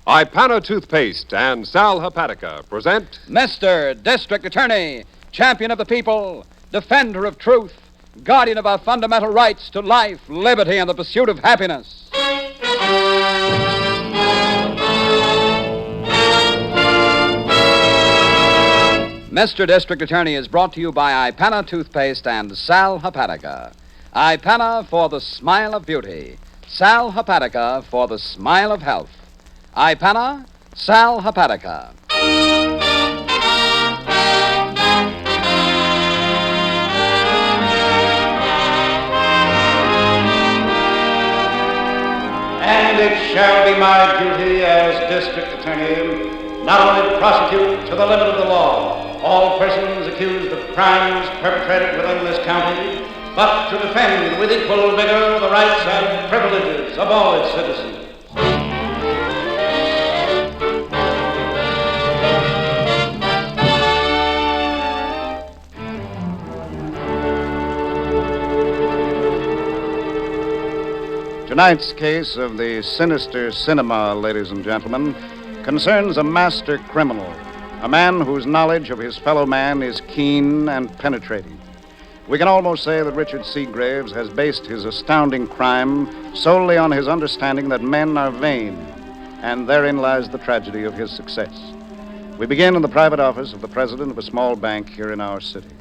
Ipana Toothpaste and Sal Hepatica present Mr. District Attorney, champion of the people, defender of truth, guardian of our fundamental rights to life, liberty, and the pursuit of happiness. Mr. District Attorney is brought to you by Ipana Toothpaste and Sal Hepatica. Ipana for the smile of beauty. Sal Hepatica for the smile of health. Ipana, Sal Hepatica. And it shall be my duty as District Attorney not only to prosecute to the limit of the law all persons accused of crimes perpetrated within this county, but to defend with equal vigor the rights and privileges of all its citizens. Tonight's case of the Sinister cinema, ladies and gentlemen, concerns a master criminal, a man whose knowledge of his fellow man is keen and penetrating. We can almost say that Richard Seagraves has based his astounding crime solely on his understanding that men are vain, and therein lies the tragedy of his success. We begin in the private office of the president of a small bank here in our city.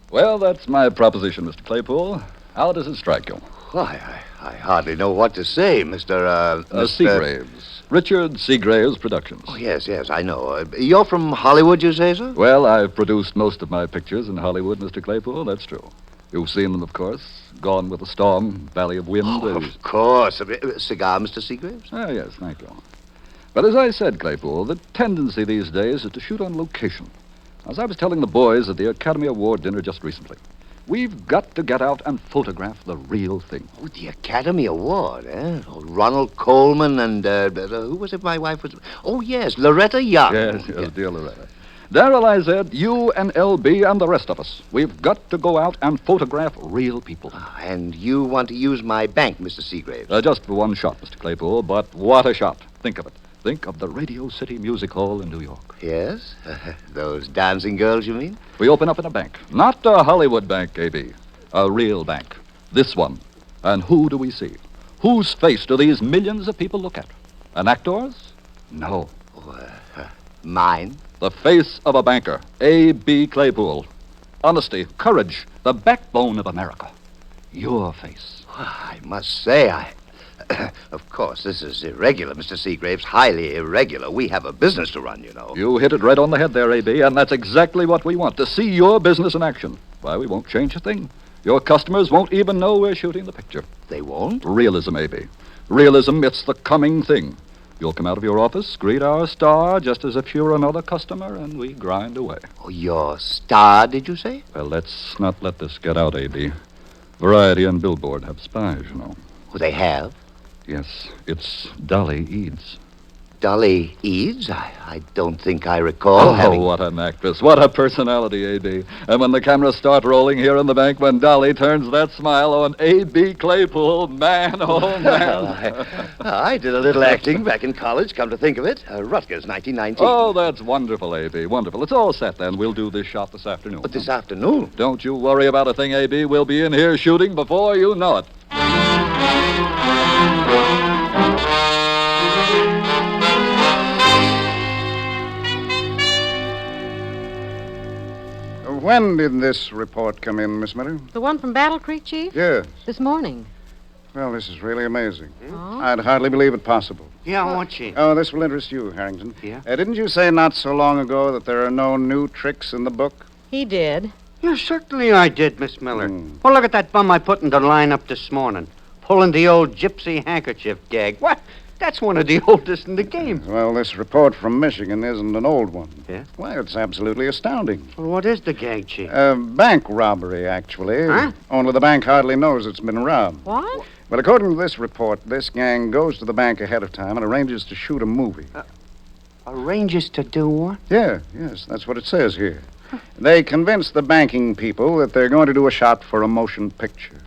Well, that's my proposition, Mr. Claypool. How does it strike you? Why, I hardly know what to say, Mr. Seagraves. Richard Seagraves Productions. Oh, yes, I know. You're from Hollywood, you say, sir? Well, I've produced most of my pictures in Hollywood, Mr. Claypool. That's true. You've seen them, of course. Gone with the Storm, Valley of Wind. Oh, of course. Cigar, Mr. Seagraves? Ah, yes, thank you. But as I said, Claypool, the tendency these days is to shoot on location. As I was telling the boys at the Academy Award dinner just recently, we've got to get out and photograph the real thing. Oh, the Academy Award, eh? Oh, Ronald Coleman and, who was it my wife was? Oh, yes, Loretta Young. Yes, dear Loretta. Darrell, I said, you and LB and the rest of us, we've got to go out and photograph real people. And you want to use my bank, Mr. Seagraves? Just for one shot, Mr. Claypool, but what a shot. Think of it. Think of the Radio City Music Hall in New York. Yes? Those dancing girls, you mean? We open up in a bank. Not a Hollywood bank, A.B. A real bank. This one. And who do we see? Whose face do these millions of people look at? An actor's? No. Mine? The face of a banker. A.B. Claypool. Honesty, courage, the backbone of America. Your face. I must say, Of course, this is irregular, Mr. Seagraves. Highly irregular. We have a business to run, you know. You hit it right on the head there, A.B., and that's exactly what we want, to see your business in action. Why, we won't change a thing. Your customers won't even know we're shooting the picture. They won't? Realism, A.B. Realism, it's the coming thing. You'll come out of your office, greet our star, just as if you were another customer, and we grind away. Oh, your star, did you say? Well, let's not let this get out, A.B. Variety and Billboard have spies, you know. Oh, they have? Yes, it's Dolly Eads. Dolly Eads? I don't think I recall having... Oh, what an actress. What a personality, A.B. And when the cameras start rolling here in the bank, when Dolly turns that smile on A.B. Claypool, man, oh, man. I did a little acting back in college, come to think of it. Rutgers, 1919. Oh, that's wonderful, A.B., wonderful. It's all set, then. We'll do this shot this afternoon. But this afternoon? Don't you worry about a thing, A.B. We'll be in here shooting before you know it. When did this report come in, Miss Miller? The one from Battle Creek, Chief? Yes. This morning. Well, this is really amazing. Oh? I'd hardly believe it possible. Yeah, won't she? Oh, this will interest you, Harrington. Yeah? Didn't you say not so long ago that there are no new tricks in the book? He did. Yeah, certainly I did, Miss Miller. Well, look at that bum I put in the lineup this morning. Pulling the old gypsy handkerchief gag. What? That's one of the oldest in the game. Well, this report from Michigan isn't an old one. Yeah? Why, it's absolutely astounding. Well, what is the gag, Chief? Bank robbery, actually. Huh? Only the bank hardly knows it's been robbed. What? But according to this report, this gang goes to the bank ahead of time and arranges to shoot a movie. Arranges to do what? Yes, that's what it says here. They convince the banking people that they're going to do a shot for a motion picture.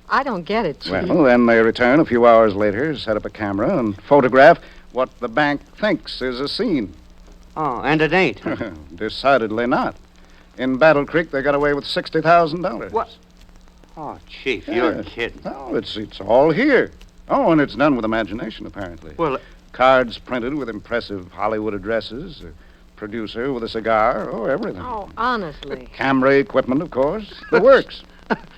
I don't get it, Chief. Well, then they return a few hours later, set up a camera, and photograph what the bank thinks is a scene. Oh, and it ain't. Decidedly not. In Battle Creek, they got away with $60,000. What? Oh, Chief, you're kidding. No, it's all here. Oh, and it's done with imagination, apparently. Well, Cards printed with impressive Hollywood addresses, a producer with a cigar, everything. Oh, honestly. Camera equipment, of course. The works.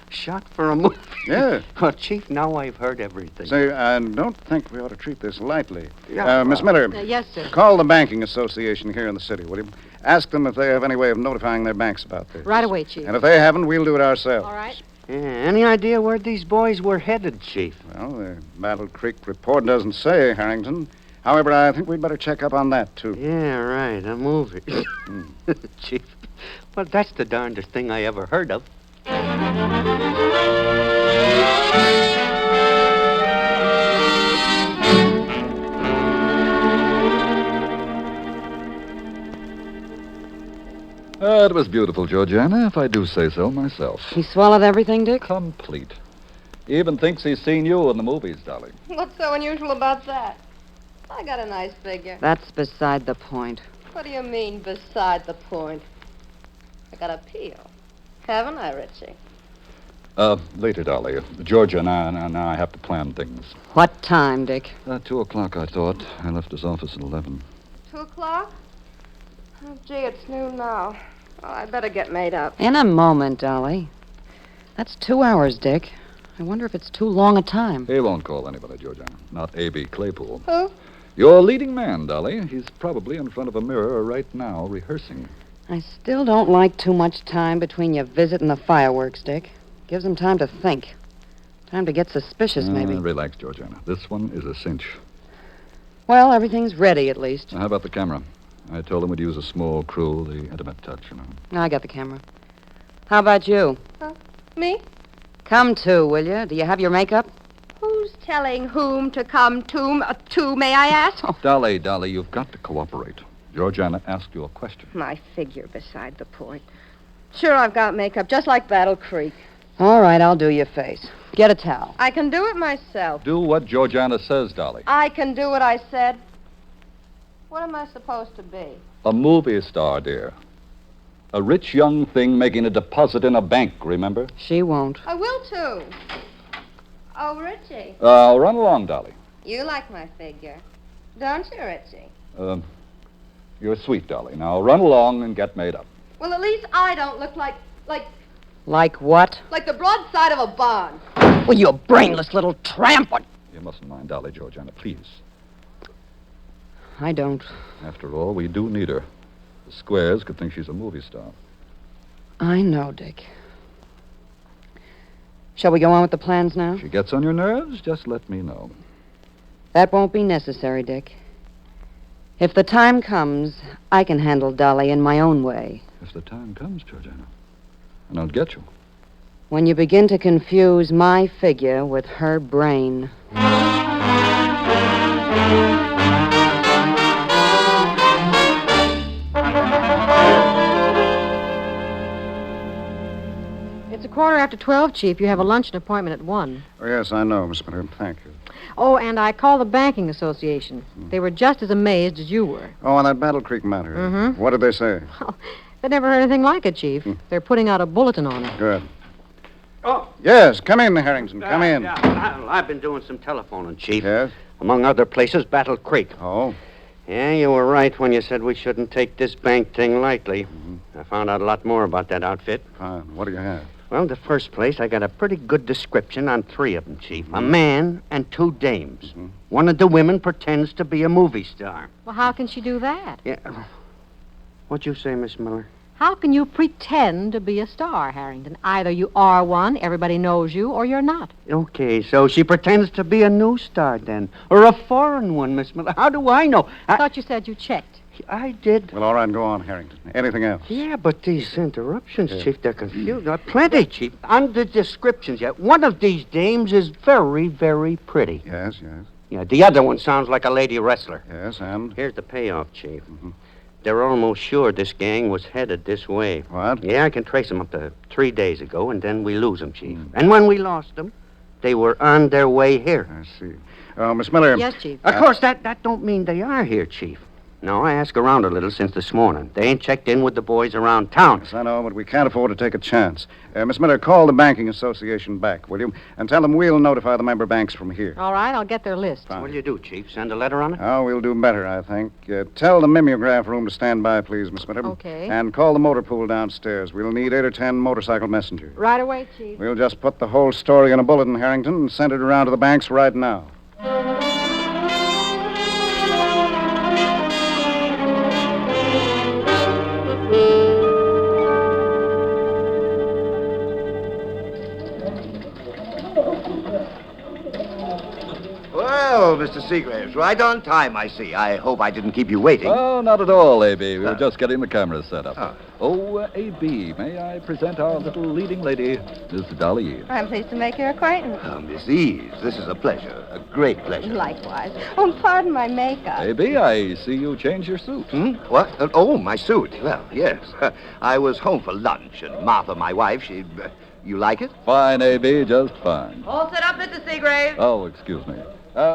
shot for a movie. Yeah. Well, Chief, now I've heard everything. Say, I don't think we ought to treat this lightly. Yeah, Miss Miller. Yes, sir. Call the banking association here in the city, will you? Ask them if they have any way of notifying their banks about this. Right away, Chief. And if they haven't, we'll do it ourselves. All right. Yeah, any idea where these boys were headed, Chief? Well, the Battle Creek report doesn't say, Harrington. However, I think we'd better check up on that, too. Yeah, right, a movie. Chief, well, that's the darndest thing I ever heard of. It was beautiful, Georgiana, if I do say so myself. He swallowed everything, Dick? Complete. He even thinks he's seen you in the movies, darling. What's so unusual about that? I got a nice figure. That's beside the point. What do you mean, beside the point? I got appeal. Haven't I, Richie? Later, Dolly. Georgia and I have to plan things. What time, Dick? 2 o'clock, I thought. I left his office at 11. 2 o'clock? Oh, gee, it's noon now. Oh, I'd better get made up. In a moment, Dolly. That's 2 hours, Dick. I wonder if it's too long a time. He won't call anybody, Georgiana. Not A.B. Claypool. Who? Your leading man, Dolly. He's probably in front of a mirror right now, rehearsing. I still don't like too much time between your visit and the fireworks, Dick. Gives them time to think. Time to get suspicious, maybe. Relax, Georgiana. This one is a cinch. Well, everything's ready, at least. Now, how about the camera? I told him we'd use a small crew, the intimate touch, you know. I got the camera. How about you? Me? Come to, will you? Do you have your makeup? Who's telling whom to come to, may I ask? Dolly, you've got to cooperate. Georgiana asked you a question. My figure beside the point. Sure, I've got makeup, just like Battle Creek. All right, I'll do your face. Get a towel. I can do it myself. Do what Georgiana says, Dolly. I can do what I said. What am I supposed to be? A movie star, dear. A rich young thing making a deposit in a bank, remember? She won't. I will, too. Oh, Richie. Run along, Dolly. You like my figure. Don't you, Richie? You're sweet, Dolly. Now run along and get made up. Well, at least I don't look like Like what? the broadside of a barn. Well, you brainless little tramp. What? You mustn't mind Dolly, Georgiana, please. I don't. After all, we do need her. The squares could think she's a movie star. I know, Dick. Shall we go on with the plans now? If she gets on your nerves, just let me know. That won't be necessary, Dick. If the time comes, I can handle Dolly in my own way. If the time comes, Georgiana. And I'll get you. When you begin to confuse my figure with her brain. It's 12:15, Chief. You have a luncheon appointment at 1. Oh, yes, I know, Miss Miller. Thank you. Oh, and I called the banking association. They were just as amazed as you were. Oh, on that Battle Creek matter. Mm-hmm. What did they say? Well, they never heard anything like it, Chief. They're putting out a bulletin on it. Good. Oh. Yes, come in, Harrington. Come in. Yeah, I've been doing some telephoning, Chief. Yes? Among other places, Battle Creek. Oh? Yeah, you were right when you said we shouldn't take this bank thing lightly. I found out a lot more about that outfit. Fine. What do you have? Well, the first place, I got a pretty good description on 3 of them, Chief. A man and 2 dames. One of the women pretends to be a movie star. Well, how can she do that? Yeah. What'd you say, Miss Miller? How can you pretend to be a star, Harrington? Either you are one, everybody knows you, or you're not. Okay, so she pretends to be a new star, then. Or a foreign one, Miss Miller. How do I know? I thought you said you checked. I did. Well, all right, go on, Harrington. Anything else? Yeah, but these interruptions, Chief, they're confused. Plenty, Chief. On the descriptions, yet one of these dames is very, very pretty. Yes. Yeah, the other one sounds like a lady wrestler. Yes, and? Here's the payoff, Chief. They're almost sure this gang was headed this way. What? Yeah, I can trace them up to 3 days ago, and then we lose them, Chief. And when we lost them, They were on their way here. I see. Miss Miller. Yes, Chief. Of course, that don't mean they are here, Chief. No, I asked around a little since this morning. They ain't checked in with the boys around town. Yes, I know, but we can't afford to take a chance. Miss Miller, call the Banking Association back, will you? And tell them we'll notify the member banks from here. All right, I'll get their list. What'll you do, Chief? Send a letter on it? Oh, we'll do better, I think. Tell the mimeograph room to stand by, please, Miss Miller. Okay. And call the motor pool downstairs. We'll need 8 or 10 motorcycle messengers. Right away, Chief. We'll just put the whole story in a bulletin, Harrington, and send it around to the banks right now. Well, Mr. Seagraves, right on time, I see. I hope I didn't keep you waiting. Oh, not at all, A.B. We were just getting the cameras set up. Ah. Oh, A.B., may I present our little leading lady, Miss Dolly Eve. I'm pleased to make your acquaintance. Oh, Miss Eves, this is a pleasure. A great pleasure. Likewise. Oh, pardon my makeup. A.B., I see you changed your suit. What? Oh, my suit. Well, yes. I was home for lunch, and Martha, my wife, she... you like it? Fine, A.B., just fine. All set up, Mr. Seagrave. Oh, excuse me.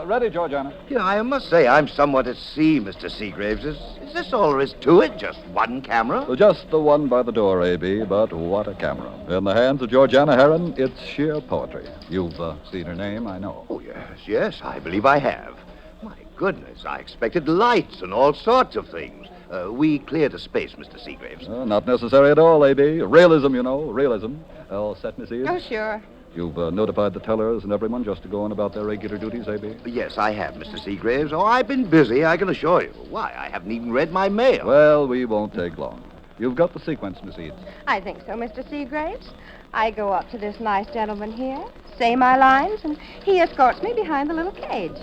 Ready, Georgiana? Yeah, I must say I'm somewhat at sea, Mr. Seagraves. Is this all there is to it? Just one camera? Well, just the one by the door, A.B., but what a camera. In the hands of Georgiana Heron, it's sheer poetry. You've seen her name, I know. Oh, yes, I believe I have. My goodness, I expected lights and all sorts of things. We cleared a space, Mr. Seagraves. Not necessary at all, A.B. Realism, you know, realism. All set, Miss Eves? Oh, sure. You've notified the tellers and everyone just to go on about their regular duties, A.B.? Yes, I have, Mr. Seagraves. Oh, I've been busy, I can assure you. Why, I haven't even read my mail. Well, we won't take long. You've got the sequence, Miss Eads. I think so, Mr. Seagraves. I go up to this nice gentleman here, say my lines, and he escorts me behind the little cage.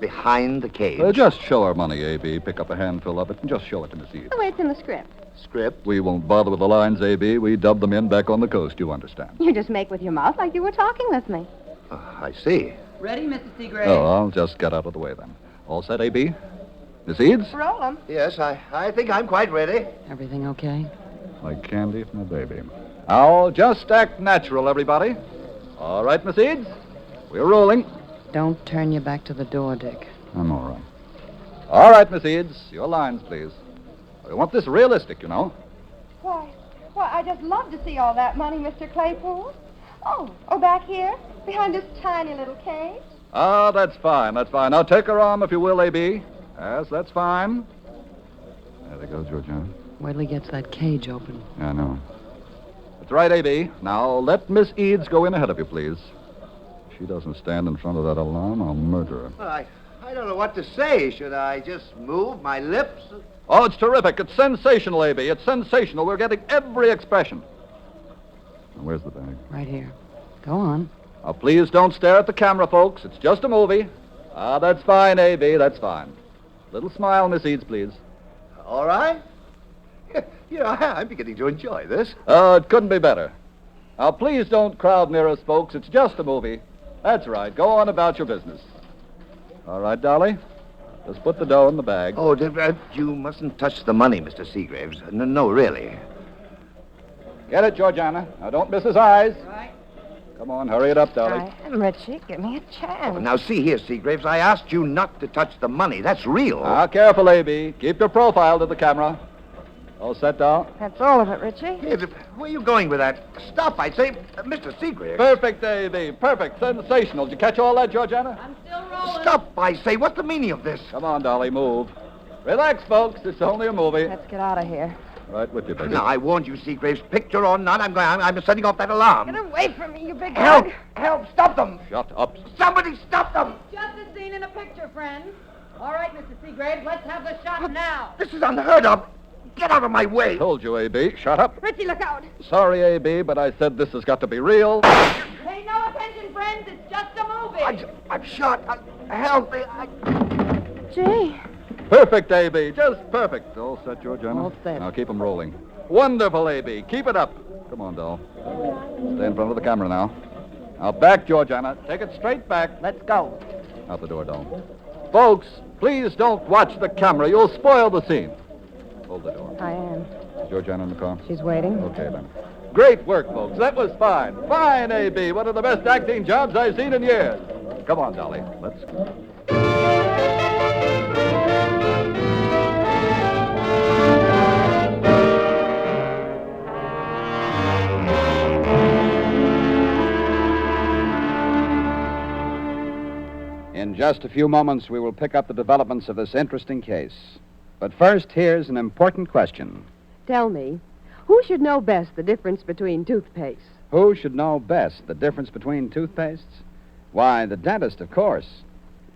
Behind the cage? Just show our money, A.B. Pick up a handful of it and just show it to Miss Eads. The way it's in the script. Script? We won't bother with the lines, A.B. We dub them in back on the coast, you understand. You just make with your mouth like you were talking with me. I see. Ready, Mr. Seagrave? Oh, I'll just get out of the way then. All set, A.B.? Miss Eads? Roll 'em. Yes, I think I'm quite ready. Everything okay? Like candy from a baby. Now, just act natural, everybody. All right, Miss Eads? We're rolling. Don't turn your back to the door, Dick. I'm all right. All right, Miss Eads. Your lines, please. We want this realistic, you know. Why, I just love to see all that money, Mr. Claypool. Oh, back here, behind this tiny little cage. Ah, that's fine, that's fine. Now, take her arm, if you will, A.B. Yes, that's fine. There they go, Georgiana. Wait till he gets that cage open. Yeah, I know. That's right, A.B. Now, let Miss Eads go in ahead of you, please. If she doesn't stand in front of that alarm, I'll murder her. Well, I don't know what to say. Should I just move my lips? Oh, it's terrific. It's sensational, A.B. It's sensational. We're getting every expression. Now, where's the bag? Right here. Go on. Now, please don't stare at the camera, folks. It's just a movie. Ah, that's fine, A.B. That's fine. Little smile, Miss Eads, please. All right. You know, I'm beginning to enjoy this. Oh, it couldn't be better. Now, please don't crowd near us, folks. It's just a movie. That's right. Go on about your business. All right, Dolly? Just put the dough in the bag. Oh, you mustn't touch the money, Mr. Seagraves. No, really. Get it, Georgiana. Now, don't miss his eyes. Right. Come on, hurry it up, Dolly. I am, Richie. Give me a chance. Now, see here, Seagraves. I asked you not to touch the money. That's real. Now, careful, A.B. Keep your profile to the camera. All set, doll? That's all of it, Richie. Hey, where are you going with that stuff? I say, Mr. Seagraves. Perfect, A.B. Perfect. Sensational. Did you catch all that, Georgiana? I'm still rolling. Stop, I say. What's the meaning of this? Come on, Dolly, move. Relax, folks. It's only a movie. Let's get out of here. Right with you, baby. Now, I warned you, Seagraves. Picture or not, I'm setting off that alarm. Get away from me, you big Help! bug. Help! Stop them! Shut up. Somebody stop them! Just a scene in a picture, friend. All right, Mr. Seagrave, let's have the shot now. This is unheard of. Get out of my way. Told you, A.B. Shut up. Richie, look out. Sorry, A.B., but I said this has got to be real. Pay no attention, friends. It's just a movie. I'm shot. Help me. Gee. Perfect, A.B. Just perfect. All set, Georgiana? All set. Now keep them rolling. Wonderful, A.B. Keep it up. Come on, doll. Stay in front of the camera now. Now back, Georgiana. Take it straight back. Let's go. Out the door, doll. Folks, please don't watch the camera. You'll spoil the scene. Hold the door. I am. Is Georgiana in the car? She's waiting. Okay, then. Great work, folks. That was fine. Fine, A.B. One of the best acting jobs I've seen in years. Come on, Dolly. Let's go. In just a few moments, we will pick up the developments of this interesting case. But first, here's an important question. Tell me, who should know best the difference between toothpaste? Who should know best the difference between toothpastes? Why, the dentist, of course.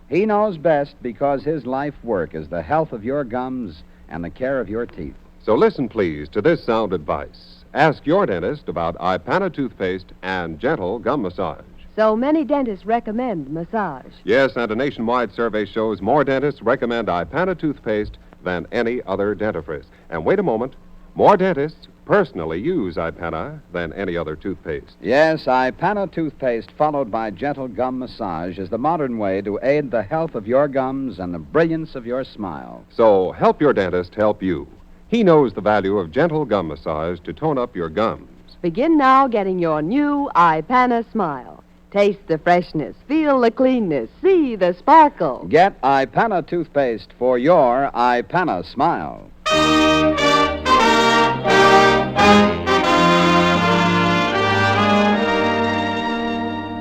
He knows best because his life work is the health of your gums and the care of your teeth. So listen, please, to this sound advice. Ask your dentist about Ipana toothpaste and gentle gum massage. So many dentists recommend massage. Yes, and a nationwide survey shows more dentists recommend Ipana toothpaste than any other dentifrice. And wait a moment, more dentists personally use Ipana than any other toothpaste. Yes, Ipana toothpaste followed by gentle gum massage is the modern way to aid the health of your gums and the brilliance of your smile. So help your dentist help you. He knows the value of gentle gum massage to tone up your gums. Begin now getting your new Ipana smile. Taste the freshness, feel the cleanness, see the sparkle. Get Ipana toothpaste for your Ipana smile.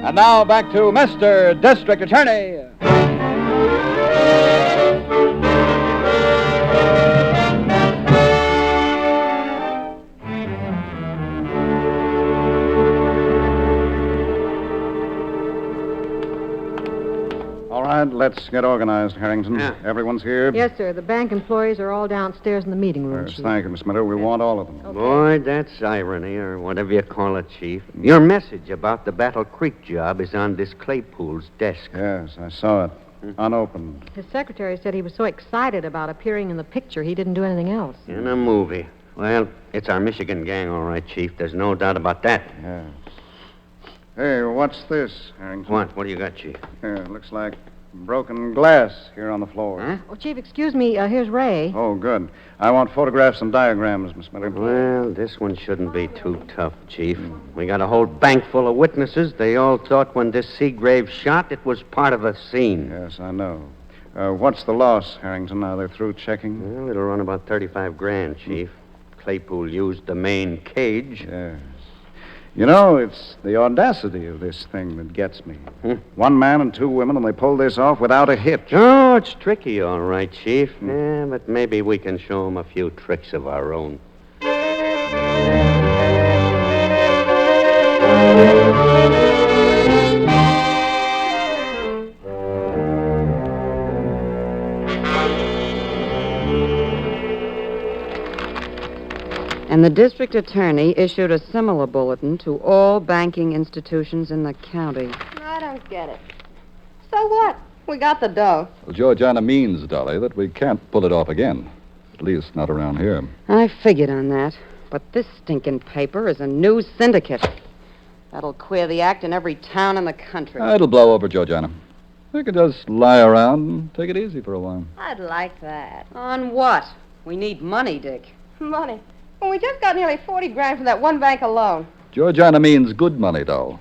And now back to Mr. District Attorney. All right, let's get organized, Harrington. Yeah. Everyone's here? Yes, sir. The bank employees are all downstairs in the meeting room. Yes, Chief. thank you, Miss Miller. We want all of them. Boy, that's irony, or whatever you call it, Chief. Your message about the Battle Creek job is on this Claypool's desk. Yes, I saw it. Unopened. His secretary said he was so excited about appearing in the picture he didn't do anything else. In a movie. Well, it's our Michigan gang, all right, Chief. There's no doubt about that. Yes. Hey, what's this, Harrington? What? What do you got, Chief? Here, it looks like broken glass here on the floor. Huh? Oh, Chief, excuse me. Here's Ray. Oh, good. I want photographs and diagrams, Miss Miller. Well, this one shouldn't be too tough, Chief. We got a whole bank full of witnesses. They all thought when this Seagrave shot, it was part of a scene. Yes, I know. What's the loss, Harrington? Are they through checking? Well, it'll run about 35 grand, Chief. Claypool used the main cage. Yes. You know, it's the audacity of this thing that gets me. One man and two women, and they pull this off without a hitch. Oh, it's tricky, all right, Chief. Yeah, but maybe we can show them a few tricks of our own. And the district attorney issued a similar bulletin to all banking institutions in the county. I don't get it. So what? We got the dough. Well, Georgiana means, Dolly, that we can't pull it off again. At least not around here. I figured on that. But this stinking paper is a new syndicate. That'll queer the act in every town in the country. It'll blow over, Georgiana. We can just lie around and take it easy for a while. I'd like that. On what? We need money, Dick. Money. Well, we just got nearly 40 grand from that one bank alone. Georgiana means good money, doll.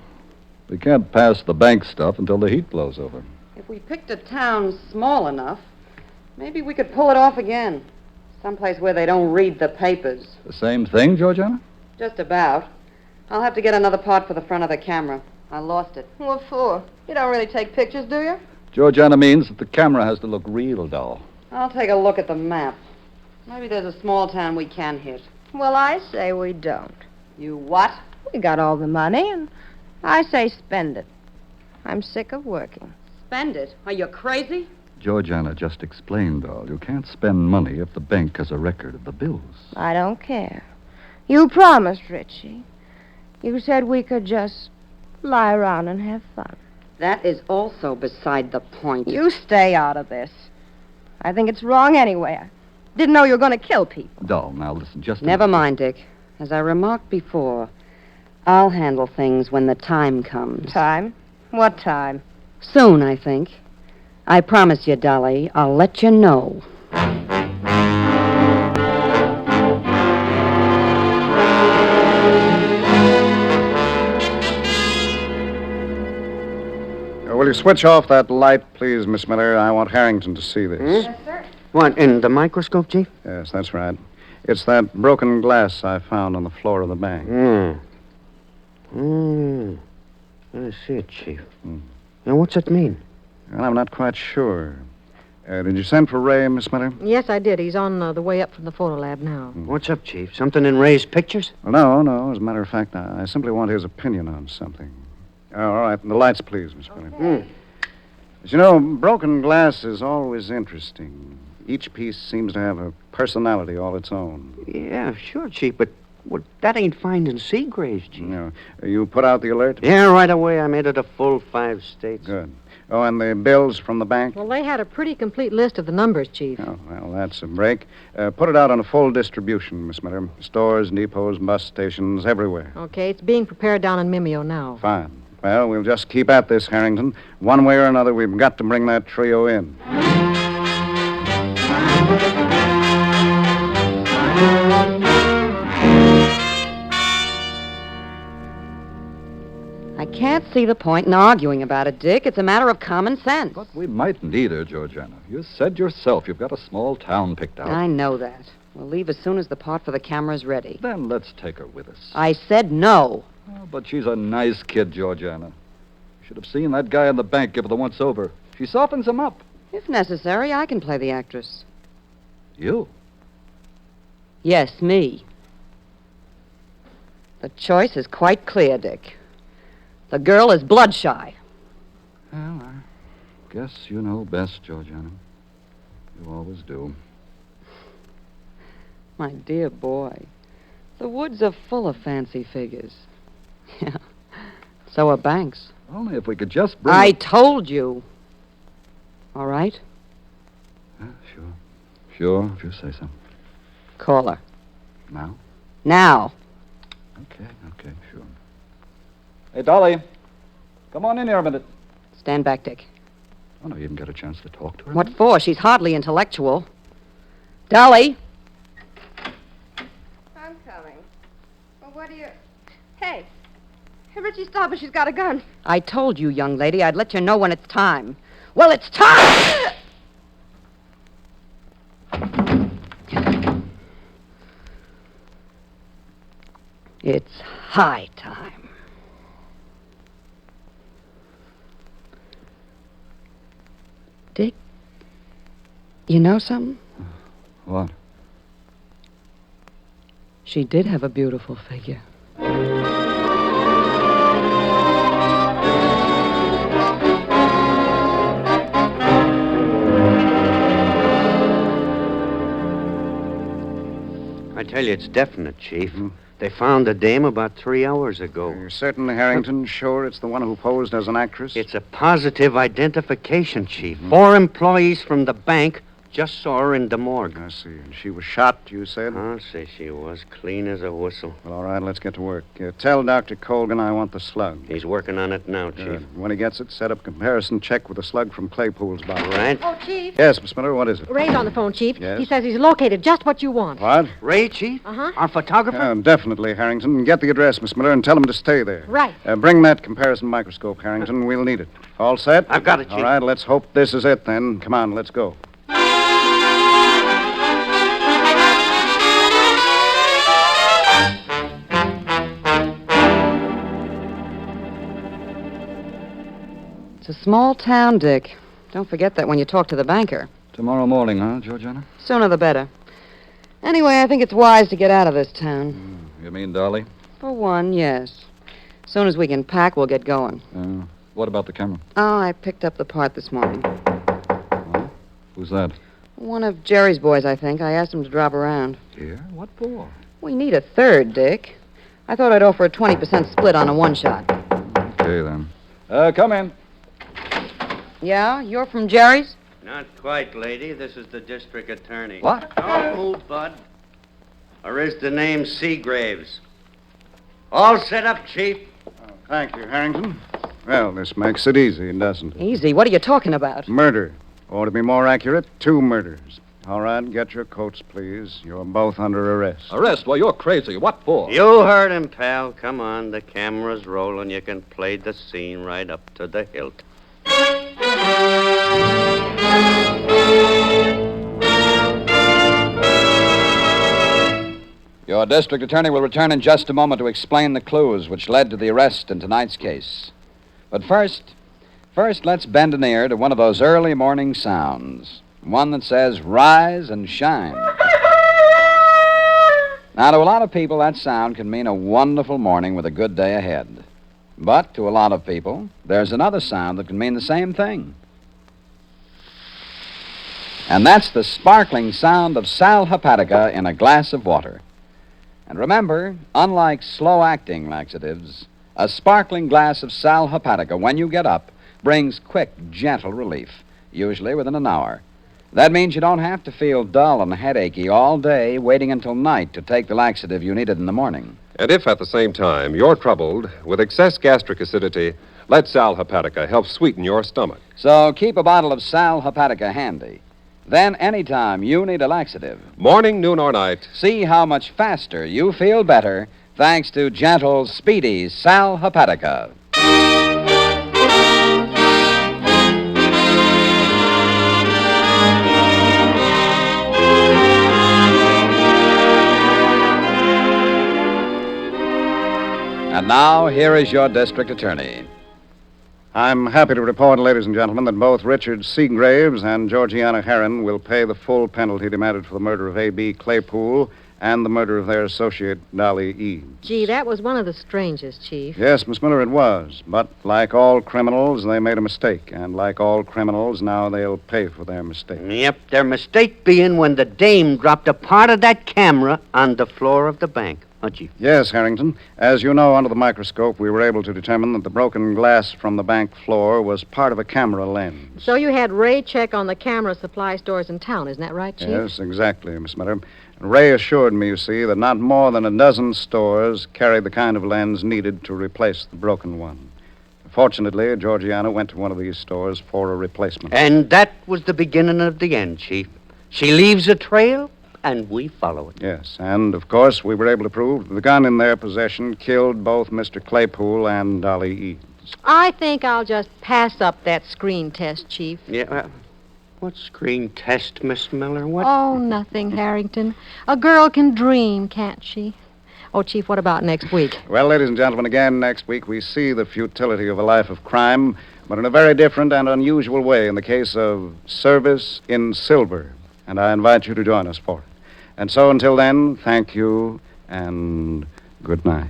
We can't pass the bank stuff until the heat blows over. If we picked a town small enough, maybe we could pull it off again. Someplace where they don't read the papers. The same thing, Georgiana? Just about. I'll have to get another part for the front of the camera. I lost it. What for? You don't really take pictures, do you? Georgiana means that the camera has to look real, doll. I'll take a look at the map. Maybe there's a small town we can hit. Well, I say we don't. You what? We got all the money, and I say spend it. I'm sick of working. Spend it? Are you crazy? Georgiana just explained, doll. You can't spend money if the bank has a record of the bills. I don't care. You promised, Richie. You said we could just lie around and have fun. That is also beside the point. You stay out of this. I think it's wrong anyway. I didn't know you were going to kill people. Doll, now listen, just... Never mind, Dick. As I remarked before, I'll handle things when the time comes. Time? What time? Soon, I think. I promise you, Dolly, I'll let you know. will you switch off that light, please, Miss Miller? I want Harrington to see this. Yes, sir. What, in the microscope, Chief? Yes, that's right. It's that broken glass I found on the floor of the bank. I see it, Chief. Now, what's it mean? Well, I'm not quite sure. Did you send for Ray, Miss Miller? Yes, I did. He's on the way up from the photo lab now. What's up, Chief? Something in Ray's pictures? Well, no. As a matter of fact, I simply want his opinion on something. All right, the lights, please, Miss Miller. As you know, broken glass is always interesting. Each piece seems to have a personality all its own. Yeah, sure, Chief, but that ain't finding Seagraves, Chief. No. You put out the alert? Yeah, right away. I made it a full 5 states. Good. Oh, and the bills from the bank? Well, they had a pretty complete list of the numbers, Chief. Oh, well, that's a break. Put it out on a full distribution, Miss Miller. Stores, depots, bus stations, everywhere. Okay, it's being prepared down in Mimeo now. Fine. Well, we'll just keep at this, Harrington. One way or another, we've got to bring that trio in. I can't see the point in arguing about it, Dick. It's a matter of common sense. But we mightn't either, Georgiana. You said yourself you've got a small town picked out. I know that. We'll leave as soon as the part for the camera's ready. Then let's take her with us. I said no. Oh, but she's a nice kid, Georgiana. You should have seen that guy in the bank give her the once-over. She softens him up. If necessary, I can play the actress. You? Yes, me. The choice is quite clear, Dick. The girl is blood-shy. Well, I guess you know best, Georgiana. You always do. My dear boy, the woods are full of fancy figures. Yeah, so are banks. Only if we could just bring... I told you. All right? Yeah, sure. Sure, if you say so. Call her. Now? Now. Okay, sure. Hey, Dolly. Come on in here a minute. Stand back, Dick. Oh, no, you didn't get a chance to talk to her? What for? She's hardly intellectual. Dolly! I'm coming. Well, what do you... Hey, Richie, stop her. She's got a gun. I told you, young lady, I'd let you know when it's time. Well, it's time! It's high time. Dick, you know something? What? She did have a beautiful figure. I tell you, it's definite, Chief. They found the dame about 3 hours ago. You're certain, Harrington? Sure it's the one who posed as an actress? It's a positive identification, Chief. 4 employees from the bank just saw her in the morgue. I see. And she was shot, you said? I'll say she was. Clean as a whistle. Well, all right, let's get to work. Tell Dr. Colgan I want the slug. He's working on it now, Chief. Good. When he gets it, set up comparison check with the slug from Claypool's bottle. Right. Oh, Chief. Yes, Miss Miller, what is it? Ray's on the phone, Chief. Yes? He says he's located just what you want. What? Ray, Chief? Uh-huh. Our photographer? Definitely, Harrington. Get the address, Miss Miller, and tell him to stay there. Right. Bring that comparison microscope, Harrington. We'll need it. All set? I've got it, Chief. All right, let's hope this is it, then. Come on, let's go. It's a small town, Dick. Don't forget that when you talk to the banker. Tomorrow morning, huh, Georgiana? Sooner the better. Anyway, I think it's wise to get out of this town. You mean Dolly? For one, yes. As soon as we can pack, we'll get going. What about the camera? Oh, I picked up the part this morning. Oh, who's that? One of Jerry's boys, I think. I asked him to drop around. Here? What for? We need a third, Dick. I thought I'd offer a 20% split on a one-shot. Okay, then. Come in. Yeah? You're from Jerry's? Not quite, lady. This is the district attorney. What? Don't move, Bud. Or is the name Seagraves? All set up, Chief. Thank you, Harrington. Well, this makes it easy, doesn't it? Easy? What are you talking about? Murder. Or to be more accurate, 2 murders. All right, get your coats, please. You're both under arrest. Arrest? Well, you're crazy. What for? You heard him, pal. Come on, the camera's rolling. You can play the scene right up to the hilt. Your district attorney will return in just a moment to explain the clues which led to the arrest in tonight's case. But first, let's bend an ear to one of those early morning sounds. One that says, rise and shine. Now, to a lot of people, that sound can mean a wonderful morning with a good day ahead. But to a lot of people, there's another sound that can mean the same thing. And that's the sparkling sound of sal hepatica in a glass of water. And remember, unlike slow-acting laxatives, a sparkling glass of sal hepatica, when you get up, brings quick, gentle relief, usually within an hour. That means you don't have to feel dull and headachy all day waiting until night to take the laxative you needed in the morning. And if at the same time you're troubled with excess gastric acidity, let sal hepatica help sweeten your stomach. So keep a bottle of sal hepatica handy. Then anytime you need a laxative, morning, noon, or night, see how much faster you feel better thanks to gentle, speedy sal hepatica. And now, here is your district attorney. I'm happy to report, ladies and gentlemen, that both Richard Seagraves and Georgiana Herron will pay the full penalty demanded for the murder of A.B. Claypool and the murder of their associate, Dolly Eads. Gee, that was one of the strangest, Chief. Yes, Miss Miller, it was. But like all criminals, they made a mistake. And like all criminals, now they'll pay for their mistake. Yep, their mistake being when the dame dropped a part of that camera on the floor of the bank. Huh, Chief? Yes, Harrington. As you know, under the microscope, we were able to determine that the broken glass from the bank floor was part of a camera lens. So you had Ray check on the camera supply stores in town, isn't that right, Chief? Yes, exactly, Miss Miller. Ray assured me, you see, that not more than a dozen stores carried the kind of lens needed to replace the broken one. Fortunately, Georgiana went to one of these stores for a replacement. And that was the beginning of the end, Chief. She leaves a trail, and we follow it. Yes, and, of course, we were able to prove that the gun in their possession killed both Mr. Claypool and Dolly Eads. I think I'll just pass up that screen test, Chief. Yeah, what screen test, Miss Miller? What? Oh, nothing, Harrington. A girl can dream, can't she? Oh, Chief, what about next week? Well, ladies and gentlemen, again, next week we see the futility of a life of crime, but in a very different and unusual way in the case of Service in Silver. And I invite you to join us for it. And so until then, thank you and good night.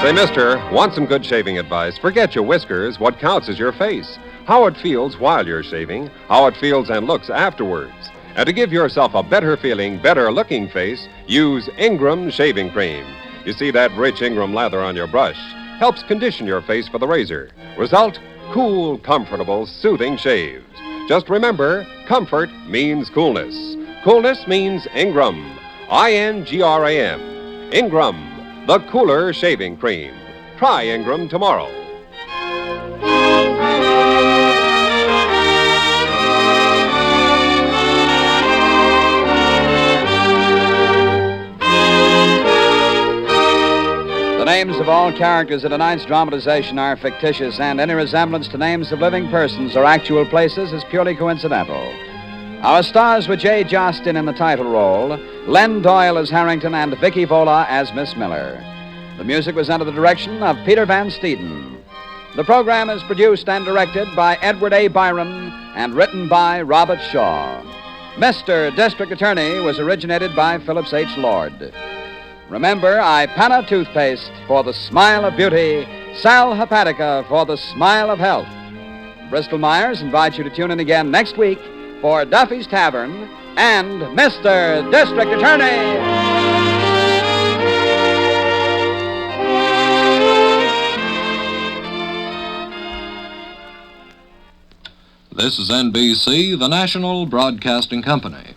Say, mister, want some good shaving advice? Forget your whiskers. What counts is your face. How it feels while you're shaving, how it feels and looks afterwards. And to give yourself a better feeling, better looking face, use Ingram shaving cream. You see that rich Ingram lather on your brush helps condition your face for the razor. Result, cool, comfortable, soothing shaves. Just remember, comfort means coolness. Coolness means Ingram. INGRAM. Ingram, the cooler shaving cream. Try Ingram tomorrow. The names of all characters in tonight's dramatization are fictitious, and any resemblance to names of living persons or actual places is purely coincidental. Our stars were Jay Jostin in the title role, Len Doyle as Harrington, and Vicky Vola as Miss Miller. The music was under the direction of Peter Van Steeden. The program is produced and directed by Edward A. Byron and written by Robert Shaw. Mr. District Attorney was originated by Phillips H. Lord. Remember, Ipana toothpaste for the smile of beauty, Sal Hepatica for the smile of health. Bristol Myers invites you to tune in again next week for Duffy's Tavern and Mr. District Attorney. This is NBC, the national broadcasting company.